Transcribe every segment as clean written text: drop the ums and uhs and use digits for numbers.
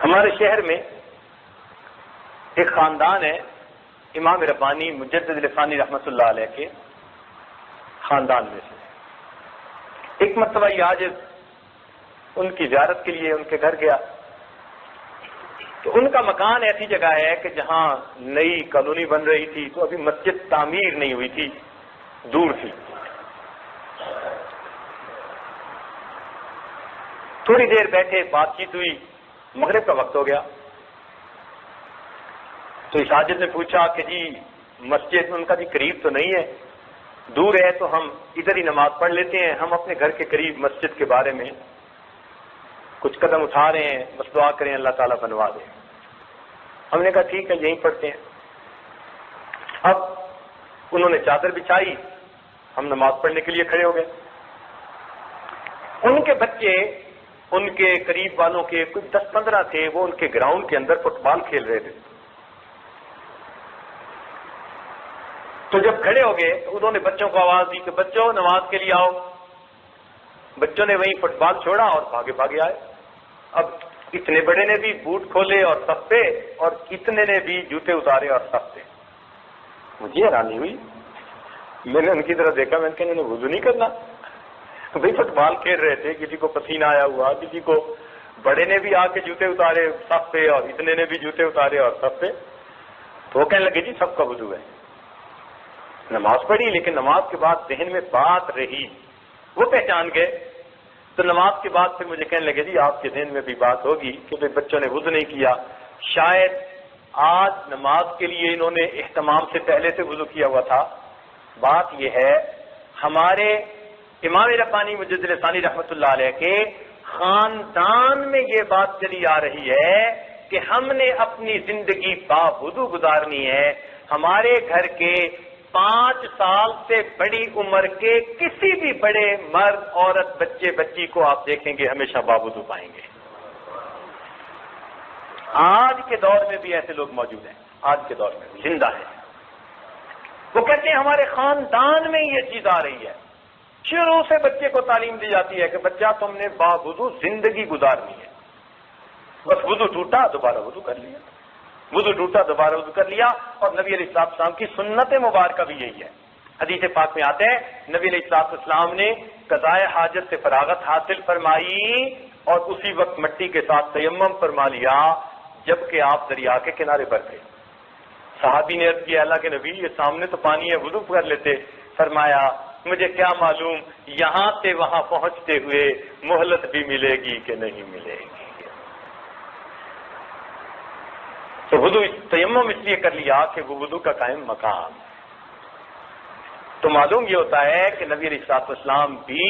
ہمارے شہر میں ایک خاندان ہے، امام ربانی مجدد الفانی رحمۃ اللہ علیہ کے خاندان میں سے۔ ایک مرتبہ یہ عاجز ان کی زیارت کے لیے ان کے گھر گیا تو ان کا مکان ایسی جگہ ہے کہ جہاں نئی کالونی بن رہی تھی تو ابھی مسجد تعمیر نہیں ہوئی تھی، دور تھی۔ تھوڑی دیر بیٹھے، بات چیت ہوئی، مغرب کا وقت ہو گیا تو اس عاجز نے پوچھا کہ جی مسجد ان کا بھی قریب تو نہیں ہے، دور ہے، تو ہم ادھر ہی نماز پڑھ لیتے ہیں، ہم اپنے گھر کے قریب مسجد کے بارے میں کچھ قدم اٹھا رہے ہیں، بس دعا کریں اللہ تعالیٰ بنوا دے۔ ہم نے کہا ٹھیک ہے یہیں پڑھتے ہیں۔ اب انہوں نے چادر بچھائی، ہم نماز پڑھنے کے لیے کھڑے ہو گئے۔ ان کے بچے ان کے قریب والوں کے کچھ 10-15 تھے، وہ ان کے گراؤنڈ کے اندر فٹ بال کھیل رہے تھے۔ تو جب کھڑے ہو گئے تو انہوں نے بچوں کو آواز دی کہ بچوں نماز کے لیے آؤ۔ بچوں نے وہیں فٹ بال چھوڑا اور بھاگے بھاگے آئے۔ اب اتنے بڑے نے بھی بوٹ کھولے اور صفے، اور اتنے نے بھی جوتے اتارے اور صفے۔ مجھے حیرانی ہوئی، میں نے ان کی طرف دیکھا، میں نے کہا انہوں نے وضو نہیں کرنا؟ بھائی فٹ بال کھیل رہے تھے، کسی کو پسینہ آیا ہوا، کسی کو بڑے نے بھی آ کے جوتے اتارے صفے اور اتنے نے بھی جوتے اتارے اور صفے۔ تو وہ کہنے لگے جی سب کا وضو ہے۔ نماز پڑھی لیکن نماز کے بعد ذہن میں بات رہی، وہ پہچان گئے۔ تو نماز کے بعد پھر مجھے کہنے لگے جی آپ کے ذہن میں بھی بات ہوگی کہ بھائی بچوں نے وضو نہیں کیا، شاید آج نماز کے لیے انہوں نے اہتمام سے پہلے سے وضو کیا ہوا تھا۔ بات یہ ہے ہمارے امام ربانی مجدد الثانی رحمۃ اللہ علیہ کے خاندان میں یہ بات چلی آ رہی ہے کہ ہم نے اپنی زندگی باوضو گزارنی ہے۔ ہمارے گھر کے 5 سال سے بڑی عمر کے کسی بھی بڑے مرد، عورت، بچے، بچی کو آپ دیکھیں گے ہمیشہ باوضو پائیں گے۔ آج کے دور میں بھی ایسے لوگ موجود ہیں، آج کے دور میں بھی زندہ ہیں۔ وہ کہتے ہیں ہمارے خاندان میں یہ چیز آ رہی ہے، شروع سے بچے کو تعلیم دی جاتی ہے کہ بچہ تم نے باوضو زندگی گزارنی ہے۔ بس وضو ٹوٹا دوبارہ وضو کر لیا، وضو ٹوٹا دوبارہ وضو کر لیا۔ اور نبی علیہ السلام کی سنت مبارکہ بھی یہی ہے۔ حدیث پاک میں آتے ہیں نبی علیہ السلام نے قضائے حاجت سے فراغت حاصل فرمائی اور اسی وقت مٹی کے ساتھ تیمم فرما لیا جبکہ آپ دریا کے کنارے پر تھے۔ صحابی نے عرض کیا اللہ کے نبی یہ سامنے تو پانی ہے، وضو کر لیتے۔ فرمایا مجھے کیا معلوم یہاں سے وہاں پہنچتے ہوئے مہلت بھی ملے گی کہ نہیں ملے گی۔ تو وضو تیمم اس لیے کر لیا کہ وہ وضو کا قائم مقام۔ تو معلوم یہ ہوتا ہے کہ نبی علیہ السلام بھی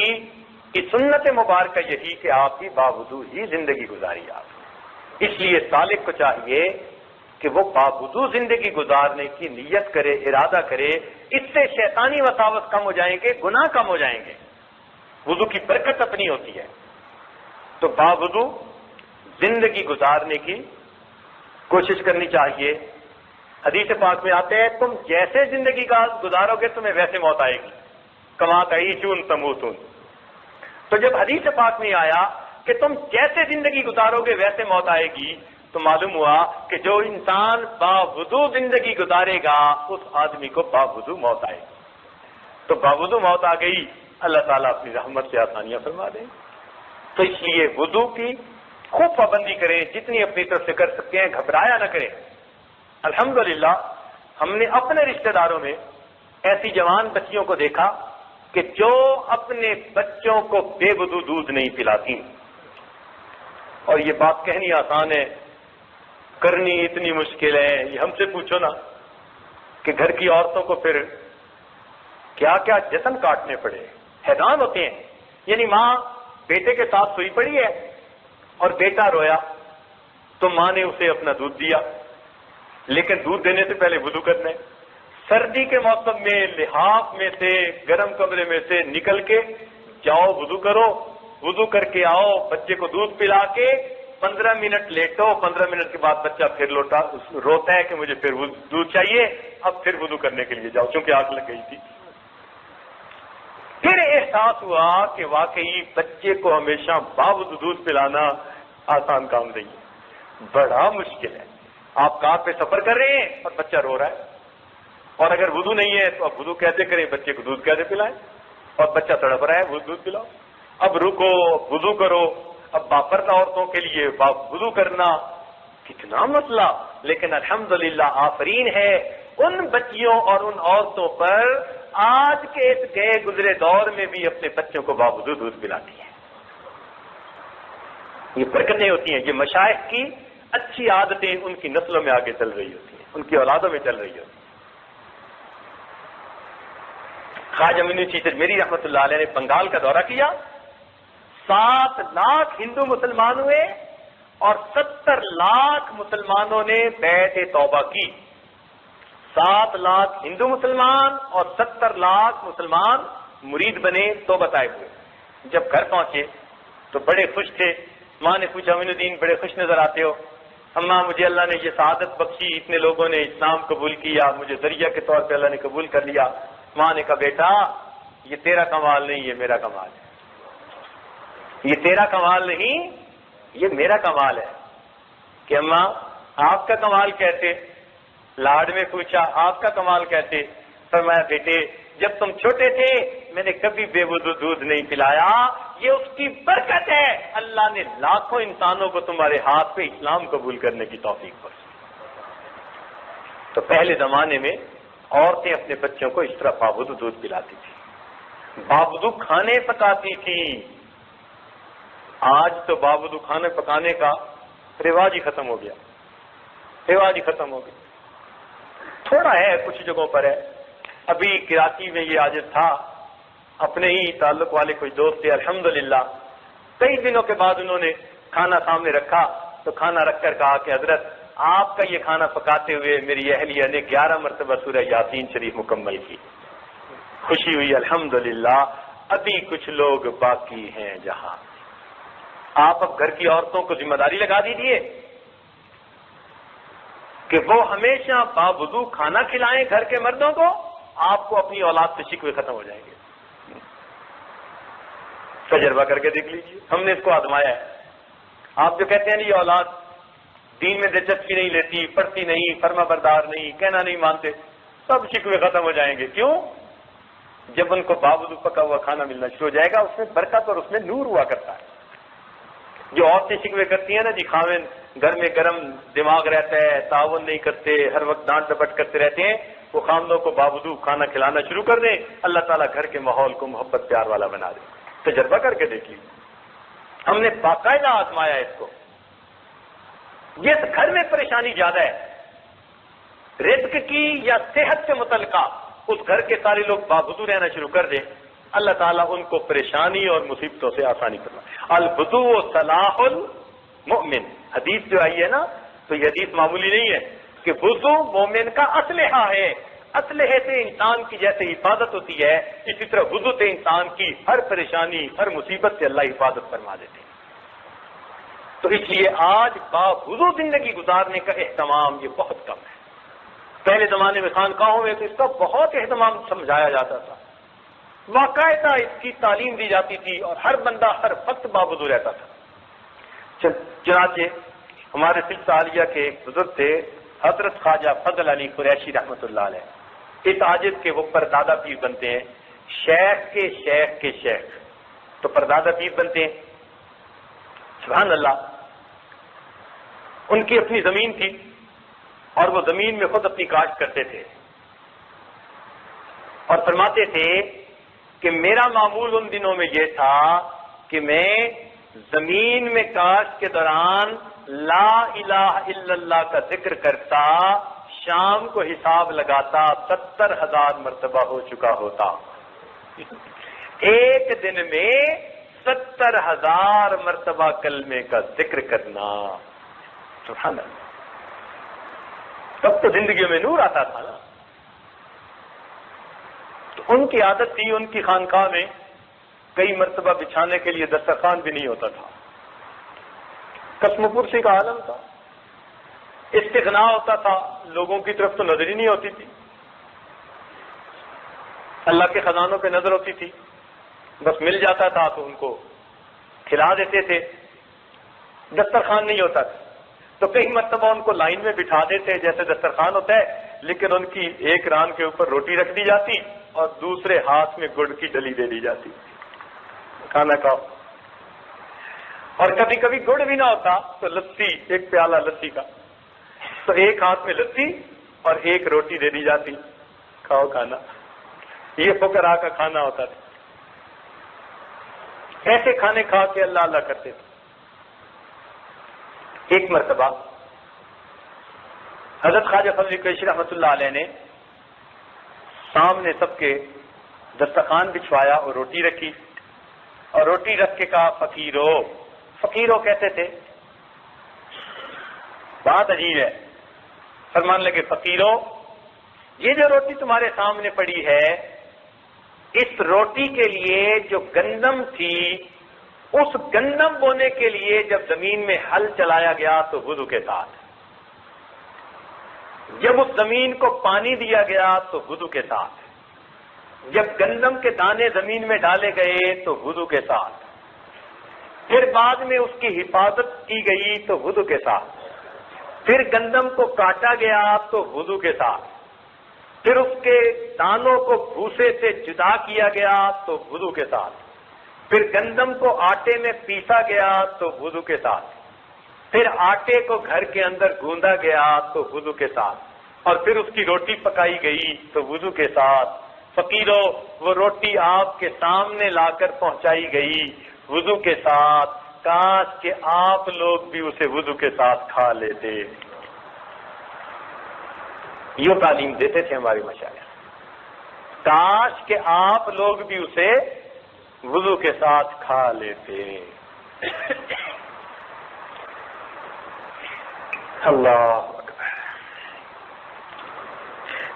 کی سنت مبارکہ یہی کہ آپ کی باوضو ہی زندگی گزاری آپ۔ اس لیے سالک کو چاہیے کہ وہ باوضو زندگی گزارنے کی نیت کرے، ارادہ کرے، اس سے شیطانی وساوس کم ہو جائیں گے، گناہ کم ہو جائیں گے، وضو کی برکت اپنی ہوتی ہے۔ تو باوضو زندگی گزارنے کی کوشش کرنی چاہیے۔ حدیث پاک میں آتے ہیں تم جیسے زندگی کا گزارو گے تمہیں ویسے موت آئے گی، کما تعیشون تموتون۔ تو جب حدیث پاک میں آیا کہ تم جیسے زندگی گزارو گے ویسے موت آئے گی، تو معلوم ہوا کہ جو انسان باوضو زندگی گزارے گا اس آدمی کو باوضو موت آئے گی۔ تو باوضو موت آ گئی، اللہ تعالیٰ اپنی رحمت سے آسانیاں فرما دیں۔ تو اس لیے وضو کی خوب پابندی کریں، جتنی اپنی طرف سے کر سکتے ہیں، گھبرایا نہ کریں۔ الحمدللہ ہم نے اپنے رشتہ داروں میں ایسی جوان بچیوں کو دیکھا کہ جو اپنے بچوں کو بے وضو دودھ نہیں پلاتی۔ اور یہ بات کہنی آسان ہے، کرنی اتنی مشکل ہے۔ یہ ہم سے پوچھو نا کہ گھر کی عورتوں کو پھر کیا کیا جتن کاٹنے پڑے، حیران ہوتے ہیں۔ یعنی ماں بیٹے کے ساتھ سوئی پڑی ہے اور بیٹا رویا تو ماں نے اسے اپنا دودھ دیا، لیکن دودھ دینے سے پہلے وضو کرنا ہے۔ سردی کے موسم میں لحاف میں سے، گرم کمرے میں سے نکل کے جاؤ وضو کرو، وضو کر کے آؤ، بچے کو دودھ پلا کے 15 منٹ لیٹو، 15 منٹ کے بعد بچہ پھر روتا ہے کہ مجھے پھر دودھ چاہیے، اب پھر وضو کرنے کے لیے جاؤ چونکہ آگ لگ گئی تھی۔ پھر احساس ہوا کہ واقعی بچے کو ہمیشہ باوضو دودھ پلانا آسان کام نہیں ہے۔ بڑا مشکل ہے. آپ کار پہ سفر کر رہے ہیں اور بچہ رو رہا ہے, اور اگر وضو نہیں ہے تو آپ وضو کیسے کریں, بچے کو دودھ کیسے پلائیں, اور بچہ تڑپ رہا ہے وہ دودھ پلاؤ. اب رکو, وضو کرو. اب باپردہ عورتوں کے لیے وضو کرنا کتنا مسئلہ. لیکن الحمدللہ آفرین ہے ان بچیوں اور ان عورتوں پر آج کے اس گئے گزرے دور میں بھی اپنے بچوں کو باوضو دودھ پلاتی ہیں. یہ برکتیں ہوتی ہیں, یہ مشائخ کی اچھی عادتیں ان کی نسلوں میں آگے چل رہی ہوتی ہیں, ان کی اولادوں میں چل رہی ہوتی ہیں. خواجہ معین چشتی میری رحمت اللہ علیہ نے بنگال کا دورہ کیا. 7 لاکھ ہندو مسلمان ہوئے اور 70 لاکھ مسلمانوں نے بیعت توبہ کی. 7 لاکھ ہندو مسلمان اور 70 لاکھ مسلمان مرید بنے, توبہ طائب ہوئے. جب گھر پہنچے تو بڑے خوش تھے. ماں نے پوچھا معین الدین بڑے خوش نظر آتے ہو. اماں مجھے اللہ نے یہ سعادت بخشی, اتنے لوگوں نے اسلام قبول کیا, مجھے ذریعہ کے طور پہ اللہ نے قبول کر لیا. ماں نے کہا بیٹا یہ تیرا کمال نہیں, یہ میرا کمال ہے. یہ تیرا کمال نہیں, یہ میرا کمال ہے. کہ اماں آپ کا کمال کیسے؟ لاڈ میں پوچھا آپ کا کمال کیسے؟ فرمایا بیٹے جب تم چھوٹے تھے میں نے کبھی بے وضو دودھ نہیں پلایا, یہ اس کی برکت ہے. اللہ نے لاکھوں انسانوں کو تمہارے ہاتھ پہ اسلام قبول کرنے کی توفیق بخشی. تو پہلے زمانے میں عورتیں اپنے بچوں کو اس طرح باوضو دودھ پلاتی تھی, باوضو کھانے پکاتی تھی. آج تو باوضو کھانے پکانے کا رواج ہی ختم ہو گیا, رواج ہی ختم ہو گیا. تھوڑا ہے کچھ جگہوں پر ہے. ابھی کراچی میں یہ عادت تھا, اپنے ہی تعلق والے کچھ دوست تھے, الحمدللہ کئی دنوں کے بعد انہوں نے کھانا سامنے رکھا تو کھانا رکھ کر کہا کہ حضرت آپ کا یہ کھانا پکاتے ہوئے میری اہلیہ نے 11 مرتبہ سورہ یاسین شریف مکمل کی. خوشی ہوئی الحمدللہ. ابھی کچھ لوگ باقی ہیں جہاں. آپ اب گھر کی عورتوں کو ذمہ داری لگا دیجیے کہ وہ ہمیشہ باوضو کھانا کھلائیں گھر کے مردوں کو, آپ کو اپنی اولاد سے شکوے ختم ہو جائیں گے. تجربہ کر کے دیکھ لیجیے, ہم نے اس کو آزمایا ہے. آپ جو کہتے ہیں یہ اولاد دین میں دلچسپی نہیں لیتی, پڑھتی نہیں, فرما بردار نہیں, کہنا نہیں مانتے, سب شکوے ختم ہو جائیں گے. کیوں؟ جب ان کو باوضو پکا ہوا کھانا ملنا شروع ہو جائے گا, اس میں برکت اور اس میں نور ہوا کرتا ہے. جو عورتیں شکوے کرتی ہیں نا جی خاوند گھر میں گرم دماغ رہتا ہے, تعاون نہیں کرتے, ہر وقت ڈانٹ ڈپٹ کرتے رہتے ہیں, وہ خاوندوں کو باوضو کھانا کھلانا شروع کر دیں, اللہ تعالیٰ گھر کے ماحول کو محبت پیار والا بنا دے. تجربہ کر کے دیکھ لیجیے, ہم نے باقاعدہ آزمایا اس کو. جس گھر میں پریشانی زیادہ ہے رزق کی یا صحت سے متعلقہ, اس گھر کے سارے لوگ باوضو رہنا شروع کر دیں, اللہ تعالیٰ ان کو پریشانی اور مصیبتوں سے آسانی کرنا. الوضو صلاح المؤمن, حدیث جو آئی ہے نا, تو یہ حدیث معمولی نہیں ہے کہ وضو مومن کا اسلحہ ہے. اسلحے سے انسان کی جیسے حفاظت ہوتی ہے, اسی طرح وضو سے انسان کی ہر پریشانی ہر مصیبت سے اللہ حفاظت فرما دیتے ہیں. تو اس لیے آج باوضو زندگی گزارنے کا اہتمام یہ بہت کم ہے. پہلے زمانے میں خانقاہوں میں تو اس کا بہت اہتمام سمجھایا جاتا تھا, باقاعدہ اس کی تعلیم دی جاتی تھی اور ہر بندہ ہر وقت باوضو رہتا تھا. چنانچہ ہمارے سلسلہ عالیہ کے ایک بزرگ تھے حضرت خواجہ فضل علی قریشی رحمۃ اللہ علیہ. اس عاجز کے وہ پردادا پیر بنتے ہیں, شیخ کے شیخ کے شیخ, تو پردادا پیر بنتے ہیں. سبحان اللہ. ان کی اپنی زمین تھی اور وہ زمین میں خود اپنی کاشت کرتے تھے, اور فرماتے تھے کہ میرا معمول ان دنوں میں یہ تھا کہ میں زمین میں کاشت کے دوران لا الہ الا اللہ کا ذکر کرتا, شام کو حساب لگاتا 70,000 مرتبہ ہو چکا ہوتا. ایک دن میں 70,000 مرتبہ کلمے کا ذکر کرنا, سبحان اللہ. تب تو زندگی میں نور آتا تھا نا. تو ان کی عادت تھی, ان کی خانقاہ میں کئی مرتبہ بچھانے کے لیے دسترخوان بھی نہیں ہوتا تھا. قسم پرسی کا عالم تھا, استغنا ہوتا تھا, لوگوں کی طرف تو نظر ہی نہیں ہوتی تھی. اللہ کے خزانوں پہ نظر ہوتی تھی, بس مل جاتا تھا تو ان کو کھلا دیتے تھے. دسترخوان نہیں ہوتا تھا. تو کئی مرتبہ ان کو لائن میں بٹھا دیتے جیسے دسترخوان ہوتا ہے، لیکن ان کی ایک ران کے اوپر روٹی رکھ دی جاتی اور دوسرے ہاتھ میں گڑ کی ڈلی دے دی جاتی، کھانا کھاؤ۔ اور کبھی کبھی گڑ بھی نہ ہوتا تو لسی، ایک پیالہ لسی کا، تو ایک ہاتھ میں لسی اور ایک روٹی دے دی جاتی، کھاؤ کھانا۔ یہ فقراء کا کھانا ہوتا تھا۔ ایسے کھانے کھا کے اللہ اللہ کرتے تھے۔ ایک مرتبہ حضرت خواجہ فضل قریشی رحمۃ اللہ علیہ نے سامنے سب کے دسترخوان بچھوایا اور روٹی رکھی، اور روٹی رکھ کے کہا فقیرو، فقیرو کہتے تھے، بات عجیب ہے، فرمان لگے فقیرو، یہ جو روٹی تمہارے سامنے پڑی ہے، اس روٹی کے لیے جو گندم تھی، اس گندم بونے کے لیے جب زمین میں ہل چلایا گیا تو وضو کے ساتھ، جب اس زمین کو پانی دیا گیا تو وضو کے ساتھ، جب گندم کے دانے زمین میں ڈالے گئے تو وضو کے ساتھ، پھر بعد میں اس کی حفاظت کی گئی تو وضو کے ساتھ، پھر گندم کو کاٹا گیا تو وضو کے ساتھ، پھر اس کے دانوں کو بھوسے سے جدا کیا گیا تو وضو کے ساتھ، پھر گندم کو آٹے میں پیسا گیا تو وضو کے ساتھ، پھر آٹے کو گھر کے اندر گوندا گیا تو وضو کے ساتھ، اور پھر اس کی روٹی پکائی گئی تو وضو کے ساتھ۔ فقیرو، وہ روٹی آپ کے سامنے لا کر پہنچائی گئی وضو کے ساتھ، کاش کہ آپ لوگ بھی اسے وضو کے ساتھ کھا لیتے۔ یہ تعلیم دیتے تھے ہمارے مشائخ، کاش کہ آپ لوگ بھی اسے وضو کے ساتھ کھا لیتے۔ اللہ اکبر۔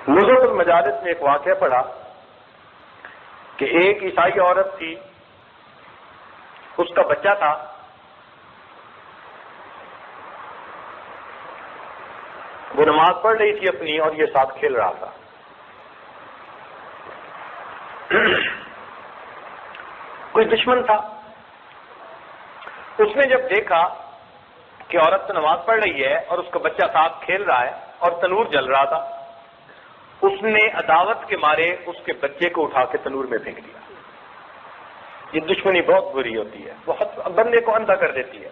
نزہۃ المجالس میں ایک واقعہ پڑھا کہ ایک عیسائی عورت تھی، اس کا بچہ تھا، وہ نماز پڑھ رہی تھی اپنی اور یہ ساتھ کھیل رہا تھا۔ کوئی دشمن تھا، اس نے جب دیکھا کہ عورت تو نماز پڑھ رہی ہے اور اس کا بچہ ساتھ کھیل رہا ہے اور تنور جل رہا تھا، اس نے عداوت کے مارے اس کے بچے کو اٹھا کے تنور میں پھینک دیا۔ یہ دشمنی بہت بری ہوتی ہے، بہت بندے کو اندھا کر دیتی ہے،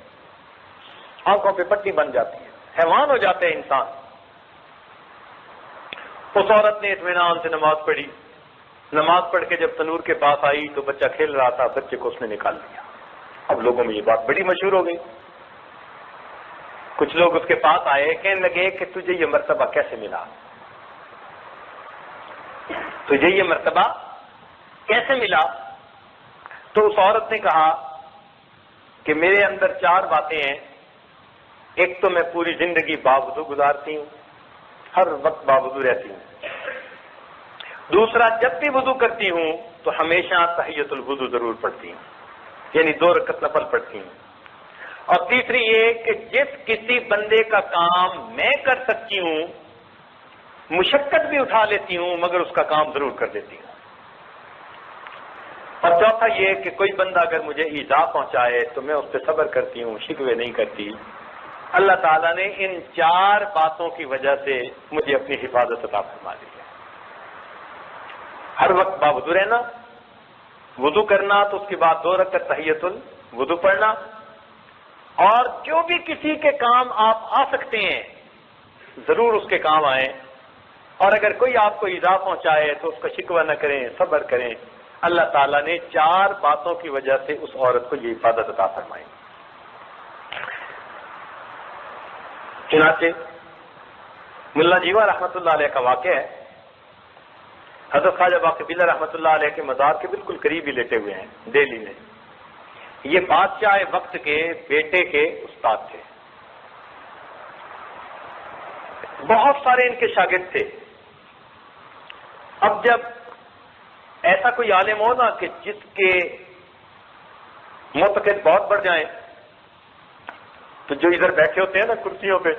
آنکھوں پہ پٹی بن جاتی ہے، حیوان ہو جاتے ہیں انسان۔ اس عورت نے اطمینان سے نماز پڑھی، نماز پڑھ کے جب تنور کے پاس آئی تو بچہ کھیل رہا تھا، بچے کو اس نے نکال لیا۔ اب لوگوں میں یہ بات بڑی مشہور ہو گئی، کچھ لوگ اس کے پاس آئے، کہنے لگے کہ تجھے یہ مرتبہ کیسے ملا، تجھے یہ مرتبہ کیسے ملا؟ تو اس عورت نے کہا کہ میرے اندر 4 باتیں ہیں، ایک تو میں پوری زندگی باوضو گزارتی ہوں، ہر وقت باوضو رہتی ہوں، دوسرا جب بھی وضو کرتی ہوں تو ہمیشہ تحیۃ الوضو ضرور پڑھتی ہوں، یعنی 2 رکعت نفل پڑھتی ہوں، اور تیسری یہ کہ جس کسی بندے کا کام میں کر سکتی ہوں، مشقت بھی اٹھا لیتی ہوں، مگر اس کا کام ضرور کر دیتی ہوں، اور چوتھا یہ کہ کوئی بندہ اگر مجھے ایذا پہنچائے تو میں اس پہ صبر کرتی ہوں، شکوے نہیں کرتی۔ اللہ تعالیٰ نے ان 4 باتوں کی وجہ سے مجھے اپنی حفاظت عطا فرما دی ہے۔ ہر وقت باوضو رہنا، وضو کرنا تو اس کے بعد 2 رکعت تحیۃ الوضو پڑھنا، اور جو بھی کسی کے کام آپ آ سکتے ہیں ضرور اس کے کام آئیں، اور اگر کوئی آپ کو ایذا پہنچائے تو اس کا شکوہ نہ کریں، صبر کریں۔ اللہ تعالیٰ نے 4 باتوں کی وجہ سے اس عورت کو یہ حفاظت عطا فرمائی۔ چنانچہ ملا جیوا رحمۃ اللہ علیہ کا واقعہ ہے، حضرت خواجہ باقی بلّہ رحمۃ اللہ علیہ کے مزار کے بالکل قریب ہی لیٹے ہوئے ہیں دہلی میں۔ یہ بادشاہ وقت کے بیٹے کے استاد تھے، بہت سارے ان کے شاگرد تھے۔ اب جب ایسا کوئی عالم ہو نا کہ جس کے معتقد بہت بڑھ جائیں، تو جو ادھر بیٹھے ہوتے ہیں نا کرسیوں پہ،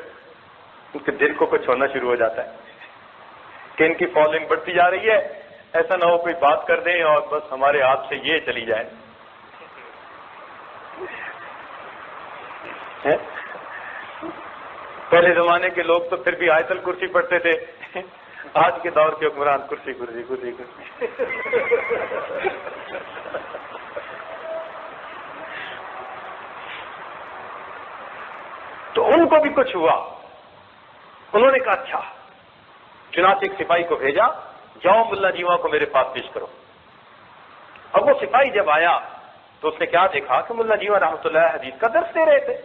ان کے دل کو کچھ ہونا شروع ہو جاتا ہے کہ ان کی فالوئنگ بڑھتی جا رہی ہے، ایسا نہ ہو کوئی بات کر دیں اور بس ہمارے ہاتھ سے یہ چلی جائے۔ پہلے زمانے کے لوگ تو پھر بھی آیت الکرسی پڑھتے تھے، آج کے دور کے حکمران کرسی کرسی کرسی کرسی۔ تو ان کو بھی کچھ ہوا، انہوں نے کہا اچھا، چنانچہ ایک سپاہی کو بھیجا، جاؤ ملا جیواں کو میرے پاس پیش کرو۔ اب وہ سپاہی جب آیا تو اس نے کیا دیکھا کہ ملا جیواں رحمۃ اللہ حدیث کا درس دے رہے تھے،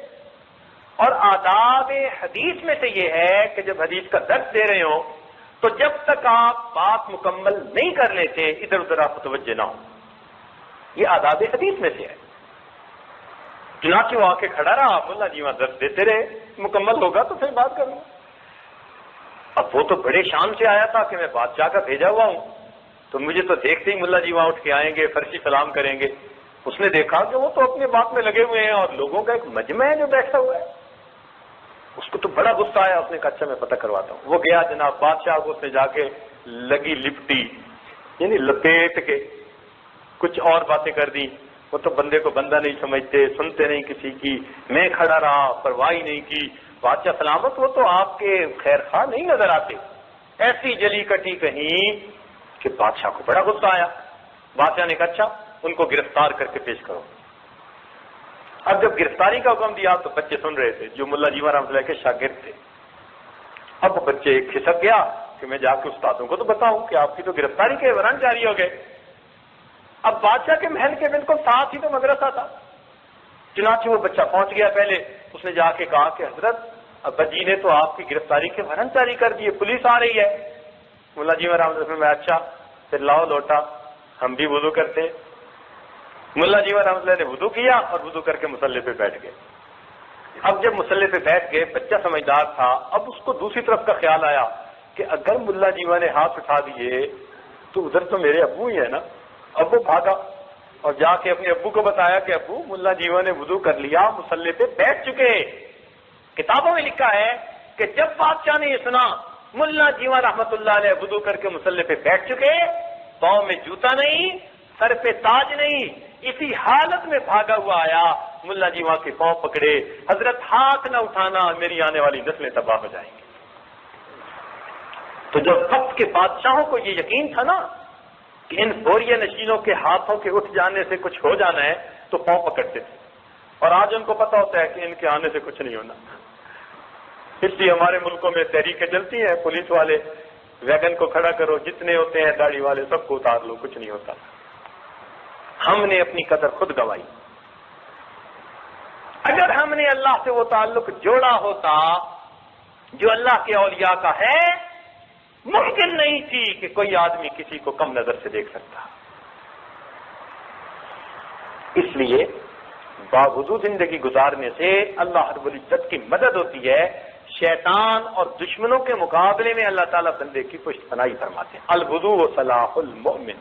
اور آداب حدیث میں سے یہ ہے کہ جب حدیث کا درس دے رہے ہوں تو جب تک آپ بات مکمل نہیں کر لیتے ادھر ادھر آپ متوجہ نہ ہو، یہ آداب حدیث میں سے ہے۔ چنانچہ وہ آ کے کھڑا رہا، ملا جیواں درس دیتے رہے، مکمل ہوگا تو پھر بات کروں۔ اب وہ تو بڑے شان سے آیا تھا کہ میں بادشاہ کا بھیجا ہوا ہوں، تو مجھے تو دیکھتے ہی ملا جیواں اٹھ کے آئیں گے، فرشی سلام کریں گے۔ اس نے دیکھا کہ وہ تو اپنے بات میں لگے ہوئے ہیں اور لوگوں کا ایک مجمع ہے جو بیٹھا ہوا ہے، اس کو تو بڑا غصہ آیا، اس نے کہا اچھا میں پتہ کرواتا ہوں۔ وہ گیا جناب بادشاہ کو، اس نے جا کے لگی لپٹی، یعنی لپیٹ کے کچھ اور باتیں کر دی۔ وہ تو بندے کو بندہ نہیں سمجھتے، سنتے نہیں کسی کی، میں کھڑا رہا، پرواہ نہیں کی۔ بادشاہ سلامت، وہ تو آپ کے خیر خواہ نہیں نظر آتے، ایسی جلی کٹی کہیں کہ بادشاہ کو بڑا غصہ آیا۔ بادشاہ نے کہا اچھا ان کو گرفتار کر کے پیش کرو۔ اب جب گرفتاری کا حکم دیا تو بچے سن رہے تھے جو ملا جیواں رحمۃ اللہ کے شاگرد تھے۔ اب وہ بچے کھسک گیا کہ میں جا کے استادوں کو تو بتاؤں کہ آپ کی تو گرفتاری کے ورن جاری ہو گئے۔ اب بادشاہ کے محل کے بالکل ساتھ ہی تو مدرسہ تھا، چنانچہ وہ بچہ پہنچ گیا پہلے، اس نے جا کے کہا کہ حضرت ابا جی نے تو آپ کی گرفتاری کے ورن جاری کر دیے، پولیس آ رہی ہے۔ ملا جیواں رحمۃ اللہ میں اچھا پھر لاؤ لوٹا، ہم بھی وضو کرتے۔ ملا جیواں رحمۃ اللہ نے وضو کیا اور وضو کر کے مصلی پہ بیٹھ گئے۔ اب جب مصلی پہ بیٹھ گئے، بچہ سمجھدار تھا، اب اس کو دوسری طرف کا خیال آیا کہ اگر ملا جیواں نے ہاتھ اٹھا دیے تو ادھر تو میرے ابو ہی ہے نا۔ اب وہ بھاگا اور جا کے اپنے ابو کو بتایا کہ ابو ملا جیواں نے وضو کر لیا، مصلی پہ بیٹھ چکے۔ کتابوں میں لکھا ہے کہ جب بادشاہ نے یہ سنا ملا جیواں رحمۃ اللہ علیہ وضو کر کے مصلی پہ بیٹھ چکے، پاؤں میں جوتا نہیں، سر پہ تاج نہیں، اسی حالت میں بھاگا ہوا آیا، ملا جیواں کے پاؤں پکڑے، حضرت ہاتھ نہ اٹھانا، میری آنے والی نسلیں تباہ ہو جائیں گی۔ تو جب وقت کے بادشاہوں کو یہ یقین تھا نا کہ ان بوریہ نشینوں کے ہاتھوں کے اٹھ جانے سے کچھ ہو جانا ہے، تو پاؤں پکڑتے تھے، اور آج ان کو پتا ہوتا ہے کہ ان کے آنے سے کچھ نہیں ہونا۔ اس لیے ہمارے ملکوں میں تحریکیں چلتی ہیں، پولیس والے ویگن کو کھڑا کرو، جتنے ہوتے ہیں داڑھی والے سب کو اتار لو، کچھ نہیں ہوتا۔ ہم نے اپنی قدر خود گنوائی۔ اگر ہم نے اللہ سے وہ تعلق جوڑا ہوتا جو اللہ کے اولیاء کا ہے، ممکن نہیں تھی کہ کوئی آدمی کسی کو کم نظر سے دیکھ سکتا۔ اس لیے باوضو زندگی گزارنے سے اللہ رب العزت کی مدد ہوتی ہے، شیطان اور دشمنوں کے مقابلے میں اللہ تعالیٰ بندے کی پشت پناہی فرماتے ہیں۔ الوضو صلاح المؤمن،